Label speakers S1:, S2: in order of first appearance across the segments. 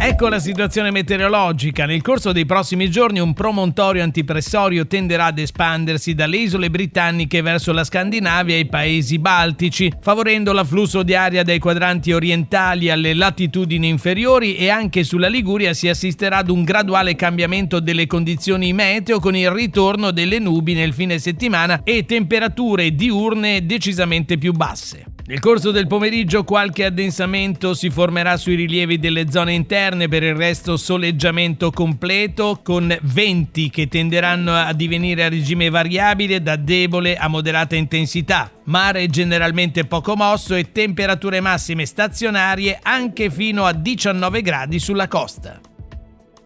S1: Ecco la situazione meteorologica. Nel corso dei prossimi giorni un promontorio antipressorio tenderà ad espandersi dalle isole britanniche verso la Scandinavia e i paesi baltici, favorendo l'afflusso di aria dai quadranti orientali alle latitudini inferiori, e anche sulla Liguria si assisterà ad un graduale cambiamento delle condizioni meteo con il ritorno delle nubi nel fine settimana e temperature diurne decisamente più basse. Nel corso del pomeriggio qualche addensamento si formerà sui rilievi delle zone interne, per il resto soleggiamento completo con venti che tenderanno a divenire a regime variabile da debole a moderata intensità. Mare generalmente poco mosso e temperature massime stazionarie anche fino a 19 gradi sulla costa.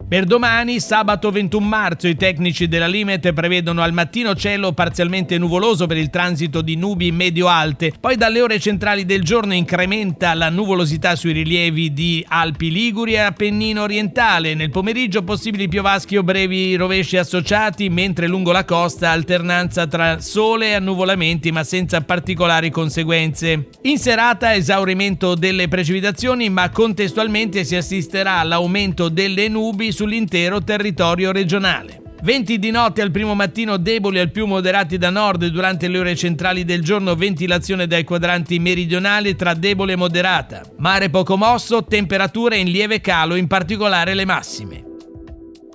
S1: Per domani, sabato 21 marzo, i tecnici della Limet prevedono al mattino cielo parzialmente nuvoloso per il transito di nubi medio-alte, poi dalle ore centrali del giorno incrementa la nuvolosità sui rilievi di Alpi Liguri e Appennino orientale. Nel pomeriggio possibili piovaschi o brevi rovesci associati, mentre lungo la costa alternanza tra sole e annuvolamenti ma senza particolari conseguenze. In serata esaurimento delle precipitazioni, ma contestualmente si assisterà all'aumento delle nubi sull'intero territorio regionale. Venti di notte al primo mattino deboli al più moderati da nord, durante le ore centrali del giorno ventilazione dai quadranti meridionali tra debole e moderata. Mare poco mosso, temperature in lieve calo, in particolare le massime.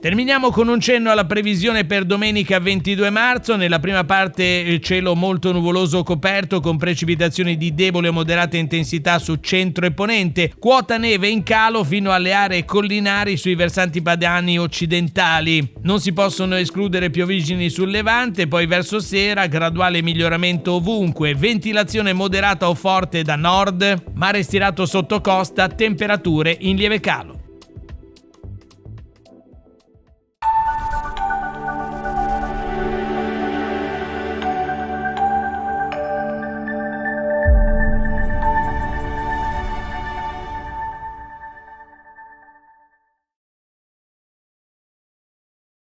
S1: Terminiamo con un cenno alla previsione per domenica 22 marzo. Nella prima parte cielo molto nuvoloso coperto con precipitazioni di debole o moderata intensità su centro e ponente, quota neve in calo fino alle aree collinari sui versanti padani occidentali. Non si possono escludere piovigini sul Levante, poi verso sera graduale miglioramento ovunque, ventilazione moderata o forte da nord, mare stirato sotto costa, temperature in lieve calo.